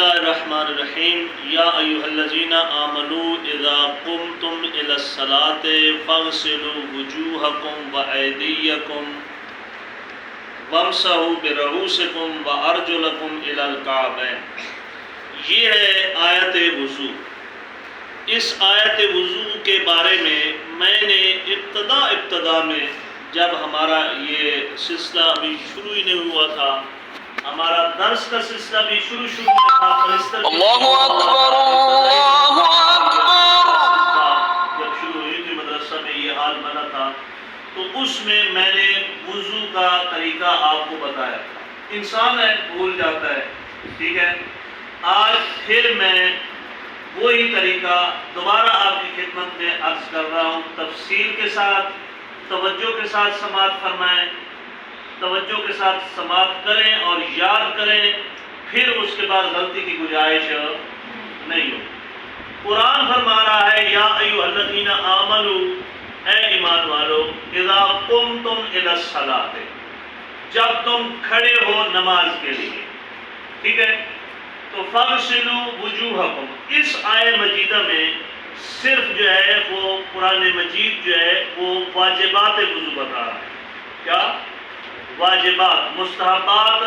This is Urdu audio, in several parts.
اللہ الرحمن الرحیم یا ایھا الذین آمنوا اذا قمتم الی الصلاۃ فاغسلوا وجوہکم وایدیکم وامسحوا برؤوسکم وارجلکم الی الکعبین۔ یہ ہے آیت وضو۔ اس آیت وضو کے بارے میں نے ابتدا میں جب ہمارا یہ سلسلہ ابھی شروع ہی نہیں ہوا تھا، ہمارا درس کا سلسلہ بھی شروع میں تھا، اللہ اکبر اللہ اکبر، جب شروع ہوئی تھی مدرسہ میں یہ حال بنا تھا، تو اس میں نے وضو کا طریقہ آپ کو بتایا تھا۔ انسان ہے بھول جاتا ہے، ٹھیک ہے۔ آج پھر میں وہی طریقہ دوبارہ آپ کی خدمت میں عرض کر رہا ہوں، تفصیل کے ساتھ، توجہ کے ساتھ سماعت فرمائیں، توجہ کے ساتھ سماعت کریں اور یاد کریں، پھر اس کے بعد غلطی کی گنجائش نہیں ہو۔ قرآن فرما رہا ہے یا ایھا الذین آمنوا، اے ایمان والو، اذا قمتم الی الصلاۃ، جب تم کھڑے ہو نماز کے لیے، ٹھیک ہے، تو فاغسلوا وجوہکم۔ اس آیہ مجیدہ میں صرف جو ہے وہ قرآن مجید جو ہے وہ واجبات وضو بتا رہا ہے۔ کیا؟ واجبات، مستحبات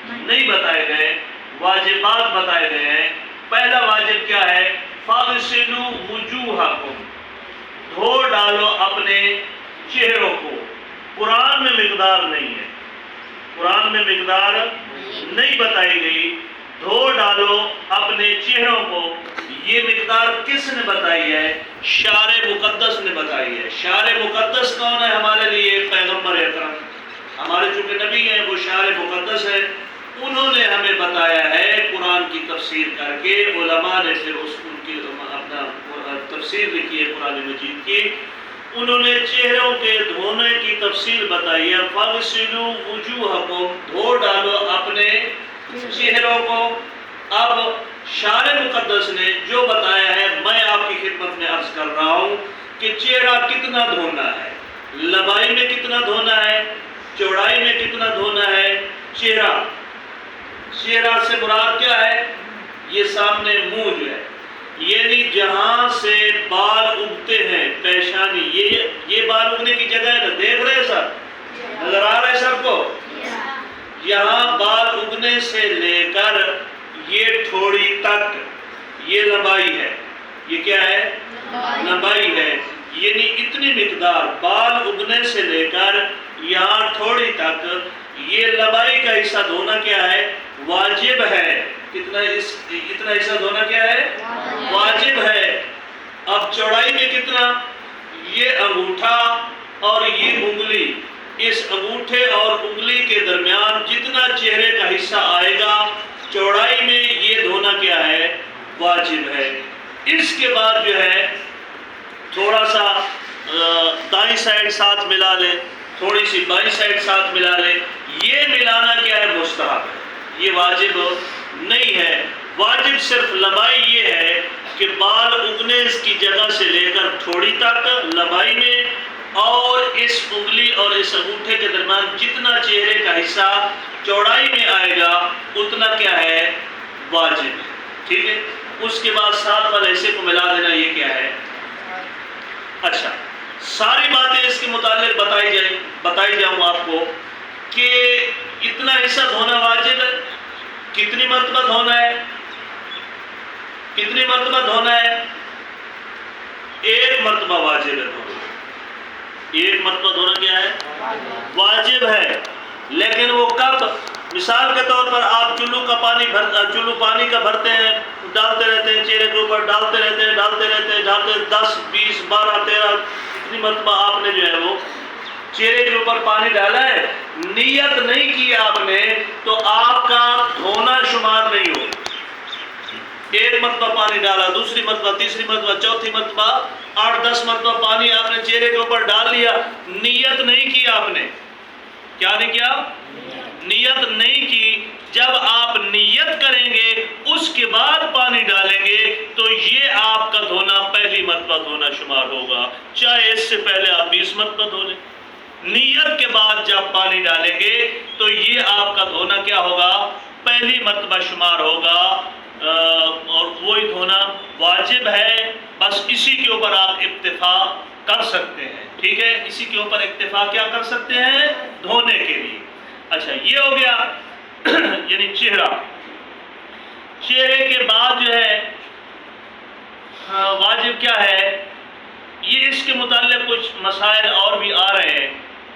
نہیں بتائے گئے، واجبات بتائے گئے ہیں۔ پہلا واجب کیا ہے؟ فاغسلوا وجوہکم، دھو ڈالو اپنے چہروں کو۔ قرآن میں مقدار نہیں ہے، قرآن میں مقدار نہیں بتائی گئی، دھو ڈالو اپنے چہروں کو۔ یہ مقدار کس نے بتائی ہے؟ شارع مقدس نے بتائی ہے۔ شارع مقدس کون ہے ہمارے لیے؟ پیغمبر اکرم، ہمارے چونکہ نبی ہیں، وہ شارع مقدس ہے، انہوں نے ہمیں بتایا ہے قرآن کی تفسیر کر کے۔ علماء نے پھر ان کی اپنا تفسیر لکھی ہے قرآن مجید کی، انہوں نے چہروں کے دھونے کی تفصیل بتائی ہے۔ فاغسلوا وجوہکم، دھو ڈالو اپنے چہروں کو۔ اب شارع مقدس نے جو بتایا ہے میں آپ کی خدمت میں عرض کر رہا ہوں کہ چہرہ کتنا دھونا ہے، لمبائی میں کتنا دھونا ہے، چوڑائی میں کتنا دھونا ہے۔ چہرہ سے مراد کیا ہے؟ یہ سامنے منہ جو ہے، یعنی جہاں سے بال اگتے ہیں، پیشانی، یہ بال اگنے کی جگہ ہے نا، دیکھ رہے ہیں سب؟ نظر آ رہا ہے سب کو؟ یہاں بال اگنے سے لے کر یہ ٹھوڑی تک یہ لمبائی ہے۔ یہ کیا ہے؟ لمبائی ہے، یعنی اتنی مقدار بال اگنے سے لے کر یہاں ٹھوڑی تک یہ لمبائی کا حصہ دھونا کیا ہے؟ واجب ہے۔ اتنا حصہ دھونا کیا ہے؟ واجب ہے۔ اب چوڑائی میں کتنا؟ یہ انگوٹھا اور یہ انگلی، اس انگوٹھے اور انگلی کے درمیان جتنا چہرے کا حصہ آئے گا چوڑائی میں، یہ دھونا کیا ہے؟ واجب ہے۔ اس کے بعد جو ہے تھوڑا سا دائیں سائڈ ساتھ ملا لیں، تھوڑی سی بائیں سائڈ ساتھ ملا لیں۔ یہ ملانا کیا ہے؟ مستحب ہے، یہ واجب نہیں ہے۔ واجب صرف لمبائی یہ ہے کہ بال اگنے کی جگہ سے لے کر تھوڑی تک لمبائی میں، اور اس انگلی اور اس انگوٹھے کے درمیان جتنا چہرے کا حصہ چوڑائی میں آئے گا اتنا کیا ہے؟ واجب ہے، ٹھیک ہے۔ اس کے بعد ساتھ والے حصے کو ملا دینا، یہ کیا ہے؟ اچھا، ساری باتیں اس کے متعلق بتائی جاؤں آپ کو کہ اتنا حصہ دھونا واجب ہے۔ کتنی مرتبہ دھونا ہے؟ کتنی مرتبہ دھونا ہے؟ ایک مرتبہ واجب ہے دھونا۔ ایک مرتبہ دھونا کیا ہے؟ واجب ہے۔ لیکن وہ کب؟ مثال کے طور پر آپ چلو پانی کا بھرتے ہیں، ڈالتے رہتے ہیں چہرے کے اوپر، ڈالتے رہتے ہیں 10 20 12 13 اتنی مرتبہ آپ نے جو ہے وہ چہرے کے اوپر پانی ڈالا ہے، نیت نہیں کی آپ نے، تو آپ کا دھونا شمار نہیں ہو۔ ایک مرتبہ پانی ڈالا، دوسری مرتبہ، تیسری مرتبہ، چوتھی مرتبہ، 8 10 مرتبہ پانی آپ نے چہرے کے اوپر ڈال لیا، نیت نہیں کی آپ نے۔ کیا نہیں کیا؟ نیت نہیں کی۔ جب آپ نیت کریں گے اس کے بعد پانی ڈالیں گے تو یہ آپ کا دھونا پہلی مرتبہ دھونا شمار ہوگا، چاہے اس سے پہلے آپ 20 مرتبہ دھو لیں۔ نیت کے بعد جب پانی ڈالیں گے تو یہ آپ کا دھونا کیا ہوگا؟ پہلی مرتبہ شمار ہوگا، اور وہی دھونا واجب ہے، بس اسی کے اوپر آپ اکتفا کر سکتے ہیں، ٹھیک ہے، اسی کے اوپر اکتفا کیا کر سکتے ہیں؟ دھونے کے لیے۔ اچھا یہ ہو گیا یعنی چہرہ۔ چہرے کے بعد جو ہے واجب کیا ہے، یہ اس کے متعلق کچھ مسائل اور بھی آ رہے ہیں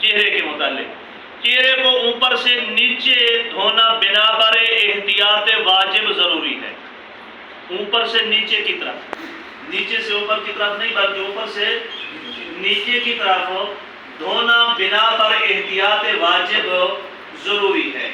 چہرے کے متعلق۔ چہرے کو اوپر سے نیچے دھونا بنا بر احتیاط واجب ضروری ہے۔ اوپر سے نیچے کی طرف، نیچے سے اوپر کی طرف نہیں بلکہ اوپر سے نیچے کی طرف دھونا بنا پر احتیاط واجب ضروری ہے۔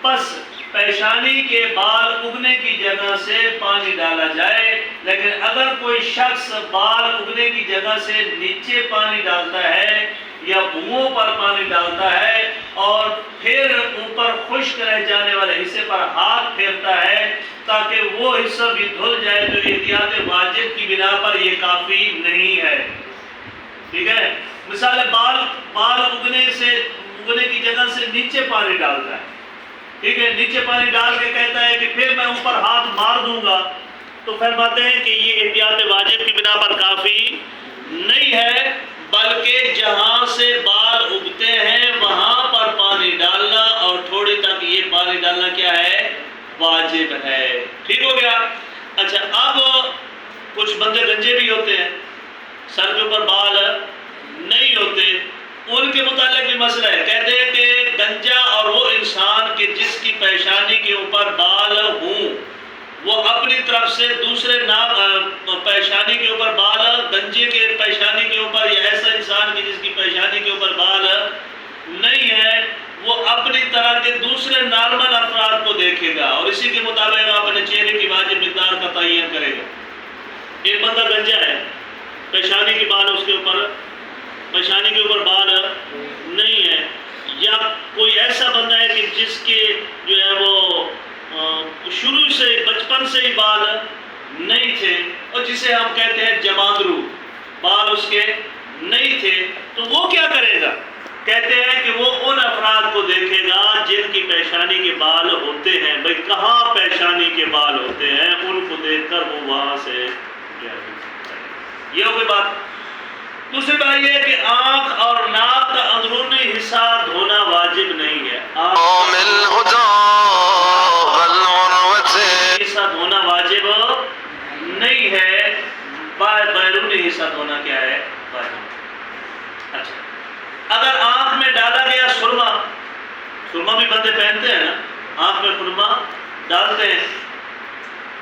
پس پیشانی کے بال اگنے کی جگہ سے پانی ڈالا جائے، لیکن اگر کوئی شخص بال اگنے کی جگہ سے نیچے پانی ڈالتا ہے یا بوؤں پر پانی ڈالتا ہے اور پھر اوپر خشک رہ جانے والے حصے پر ہاتھ پھیرتا ہے تاکہ وہ حصہ بھی دھل جائے، تو احتیاط واجب کی بنا پر یہ کافی نہیں ہے، ٹھیک ہے۔ مثال بال اگنے کی جگہ سے نیچے پانی ڈالتا ہے، ٹھیک ہے، نیچے پانی ڈال کے کہتا ہے کہ پھر میں اوپر ہاتھ مار دوں گا، تو فرماتے ہیں کہ یہ احتیاط واجب کی بنا پر کافی نہیں ہے، بلکہ جہاں سے بال اگتے ہیں وہاں پر پانی ڈالنا اور تھوڑی تک یہ پانی ڈالنا کیا ہے؟ واجب ہے، ٹھیک ہو گیا۔ اچھا اب کچھ بندے گنجے بھی ہوتے ہیں، سر کے اوپر بال نہیں ہوتے، ان کے متعلق بھی مسئلہ ہے۔ کہتے ہیں کہ گنجا اور وہ انسان کہ جس کی پیشانی کے اوپر بال ہوں، وہ اپنی طرف سے دوسرے پیشانی کے اوپر بال، گنجے کے پیشانی کے اوپر، یا ایسا انسان کہ جس کی پیشانی کے اوپر بال نہیں ہے، وہ اپنی طرح کے دوسرے نارمل افراد کو دیکھے گا اور اسی کے مطابق اپنے چہرے کی واجب مقدار کا تعین کرے گا۔ ایک بندہ گنجا ہے، پیشانی کے بال اس کے اوپر، پیشانی کے اوپر بال نہیں ہے، یا کوئی ایسا بندہ ہے کہ جس کے جو ہے وہ شروع سے بچپن سے ہی بال نہیں تھے اور جسے ہم کہتے ہیں جماندرو، بال اس کے نہیں تھے، تو وہ کیا کرے گا؟ کہتے ہیں کہ وہ ان افراد کو دیکھے گا جن کی پیشانی کے بال ہوتے ہیں، بھئی کہاں پیشانی کے بال ہوتے ہیں، ان کو دیکھ کر وہ وہاں سے یہ ہوگی بات۔ دوسری بات یہ ہے کہ آنکھ اور ناک کا اندرونی حصہ دھونا واجب نہیں ہے، حصہ دھونا واجب نہیں ہے، بیرونی حصہ دھونا کیا ہے؟ واجب۔ اچھا اگر آنکھ میں ڈالا گیا سرما بھی بندے پہنتے ہیں نا، آنکھ میں سرما ڈالتے ہیں،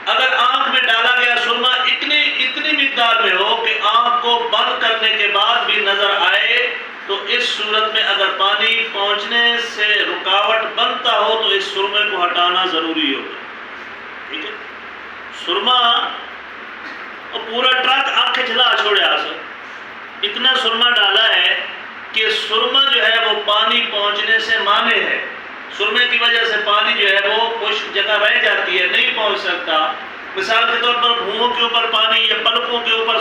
اگر آنکھ میں ڈالا گیا سرما اتنی مقدار میں ہو کہ آنکھ کو بند کرنے کے بعد بھی نظر آئے، تو اس صورت میں اگر پانی پہنچنے سے رکاوٹ بنتا ہو تو اس سرمے کو ہٹانا ضروری ہوگا، ٹھیک ہے۔ سرما اور پورا ٹرک آنکھ چلا چھوڑے آسر، اتنا سرما ڈالا ہے کہ سرما جو ہے وہ پانی پہنچنے سے مانع ہے، سرمے کی وجہ سے پانی جو ہے وہ خشک جگہ رہ جاتی ہے، نہیں پہنچ سکتا۔ مثال کے طور پر بھوؤں کے اوپر پانی یا پلکوں کے اوپر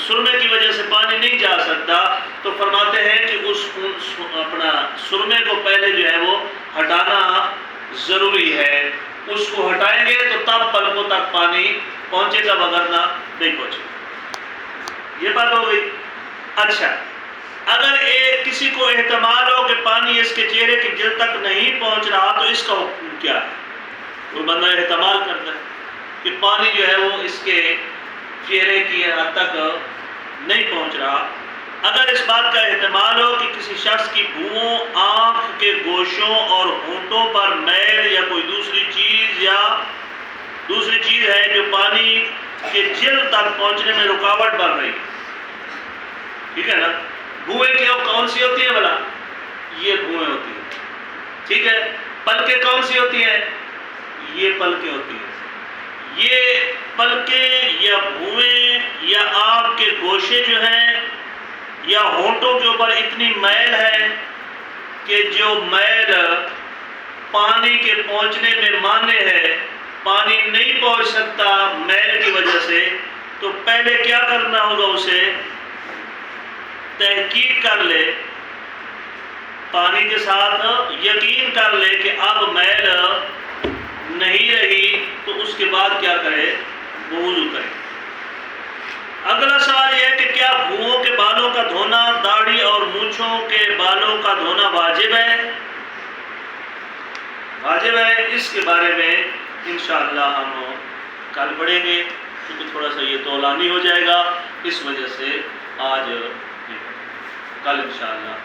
سرمے کی وجہ سے پانی نہیں جا سکتا، تو فرماتے ہیں کہ اس اپنا سرمے کو پہلے جو ہے وہ ہٹانا ضروری ہے، اس کو ہٹائیں گے تو تب پلکوں تک پانی پہنچے گا، وگرنہ نہیں پہنچے۔ یہ بات ہو گئی۔ اچھا اگر کسی کو احتمال ہو کہ پانی اس کے چہرے کی جلد تک نہیں پہنچ رہا، تو اس کا حکم کیا ہے؟ کوئی بندہ احتمال کرتا ہے کہ پانی جو ہے وہ اس کے چہرے کی حد تک نہیں پہنچ رہا، اگر اس بات کا احتمال ہو کہ کسی شخص کی بھوؤں، آنکھ کے گوشوں اور ہونٹوں پر میل یا کوئی دوسری چیز ہے جو پانی کے جلد تک پہنچنے میں رکاوٹ بن رہی، ٹھیک ہے نا، بھوئیں کون سی ہوتی ہیں بھلا؟ یہ بھوئیں ہوتی ہیں، ٹھیک ہے۔ پلکیں کون سی ہوتی ہیں؟ یہ پلکیں ہوتی ہیں۔ یہ پلکیں یا بھوئیں یا آنکھ کے گوشے جو ہیں یا ہونٹوں کے اوپر اتنی میل ہے کہ جو میل پانی کے پہنچنے میں مانع ہے، پانی نہیں پہنچ سکتا میل کی وجہ سے، تو پہلے کیا کرنا ہوگا؟ اسے تحقیق کر لے، پانی کے ساتھ یقین کر لے کہ اب میل نہیں رہی، اس کے بعد کیا کرے؟ وہ وضو کرے۔ اگلا سوال یہ ہے کہ کیا بھوؤں کے بالوں کا دھونا داڑھی اور مونچھوں کے بالوں کا دھونا واجب ہے؟ واجب ہے۔ اس کے بارے میں انشاءاللہ ہم کل پڑھیں گے، کیونکہ تھوڑا سا یہ طولانی ہو جائے گا، اس وجہ سے آج کل انشاءاللہ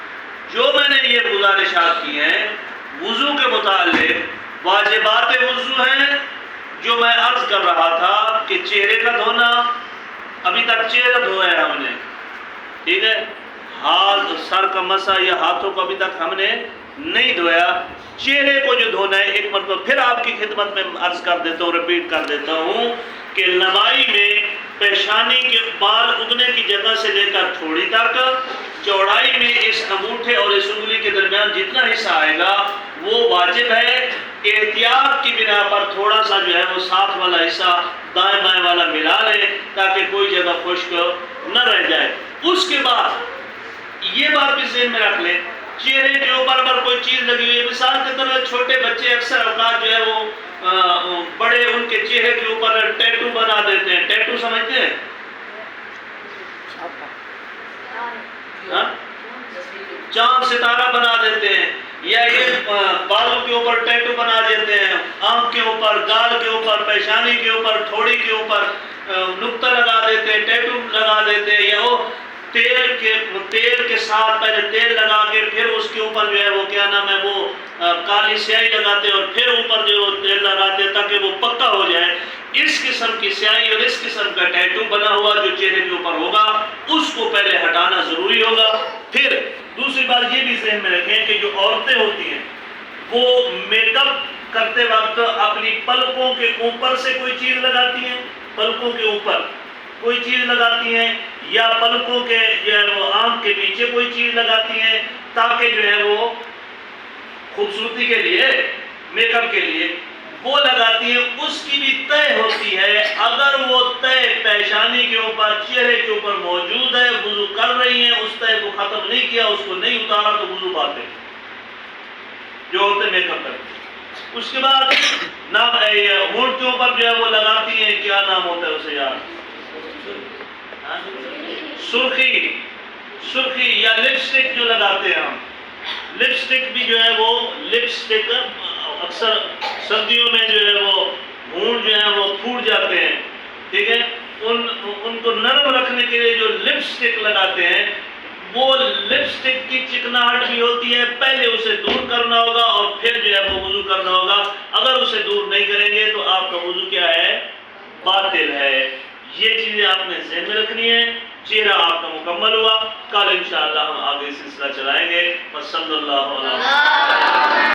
جو میں نے یہ گزارشات کی ہیں وضو کے متعلق واجبات وضو ہیں، جو میں عرض کر رہا تھا کہ چہرے کا دھونا، ابھی تک چہرہ دھویا ہے ہم نے، ٹھیک ہے، ہاتھ سر کا مسح یا ہاتھوں کو ابھی تک ہم نے نہیں دھویا، چہرے کو جو دھونا ہے ایک مرتبہ پھر آپ کی خدمت میں عرض کر دیتا ہوں، ریپیٹ کر دیتا ہوں کہ لمبائی میں پیشانی کے بال اگنے کی جگہ سے لے کر تھوڑی تک، چوڑائی میں اس انگوٹھے اور اس انگلی کے درمیان جتنا حصہ آئے گا وہ واجب ہے۔ احتیاط کی بنا پر تھوڑا سا جو ہے وہ ساتھ والا حصہ دائیں بائیں والا ملا لیں تاکہ کوئی جگہ خشک نہ رہ جائے۔ اس کے بعد یہ بات بھی ذہن میں رکھ لیں، چہرے کے اوپر اگر کوئی چیز لگی ہوئی ہے، مثال کے طور پر چھوٹے بچے اکثر اوقات جو ہے وہ بڑے ان کے چہرے کے اوپر ٹیٹو بنا دیتے ہیں، ٹیٹو سمجھتے ہیں؟ چاند ستارہ بنا دیتے ہیں، یا یہ بالوں کے اوپر ٹیٹو بنا دیتے ہیں، آنکھ کے اوپر، گال کے اوپر، پیشانی کے اوپر، تھوڑی کے اوپر نقطہ لگا دیتے ہیں، ٹیٹو لگا دیتے ہیں، یا وہ تیل کے ساتھ پہلے تیل لگا کے پھر اس کے اوپر جو ہے وہ کیا نام ہے وہ کالی سیاہی لگاتے اور پھر اوپر جو وہ تیل لگاتے تاکہ وہ پکا ہو جائے۔ اس قسم کی سیاہی اور اس قسم کا ٹیٹو بنا ہوا جو چہرے کے اوپر ہوگا اس کو پہلے ہٹانا ضروری ہوگا۔ پھر دوسری بات یہ بھی ذہن میں رکھیں کہ جو عورتیں ہوتی ہیں وہ میک اپ کرتے وقت اپنی پلکوں کے اوپر سے کوئی چیز لگاتی ہیں، پلکوں کے اوپر کوئی چیز لگاتی ہیں، یا پلکوں کے جو ہے وہ آنکھ کے نیچے کوئی چیز لگاتی ہیں تاکہ جو ہے وہ خوبصورتی کے لیے، میک اپ کے لیے وہ لگاتی ہیں۔ اس کی بھی طے ہوتی ہے، اگر وہ طے پیشانی کے اوپر، چہرے کے اوپر موجود ہے، وضو کر رہی ہیں، اس طے کو ختم نہیں کیا، اس کو نہیں اتارا تو وضو باطل، جو عورتیں میک اپ کرتی ہیں۔ اس کے بعد ہونٹ کے اوپر جو ہے وہ لگاتی ہیں، کیا نام ہوتا ہے اسے یار، سرخی یا لپسٹک جو لگاتے ہیں ہم، لپسٹک بھی جو ہے وہ لپسٹک اکثر سردیوں میں جو ہے وہ ہونٹ جو ہے وہ پھوٹ جاتے ہیں، ٹھیک ہے، ان کو نرم رکھنے کے لیے جو لپسٹک لگاتے ہیں وہ لپسٹک کی چکناہٹ بھی ہوتی ہے، پہلے اسے دور کرنا ہوگا اور پھر جو ہے وہ وضو کرنا ہوگا۔ اگر اسے دور نہیں کریں گے تو آپ کا وضو کیا ہے؟ باطل ہے۔ یہ چیزیں آپ نے ذہن میں رکھنی ہے۔ چہرہ آپ کا مکمل ہوا، کل انشاءاللہ ہم آگے سلسلہ چلائیں گے۔ وصلی اللہ علیہ وسلم۔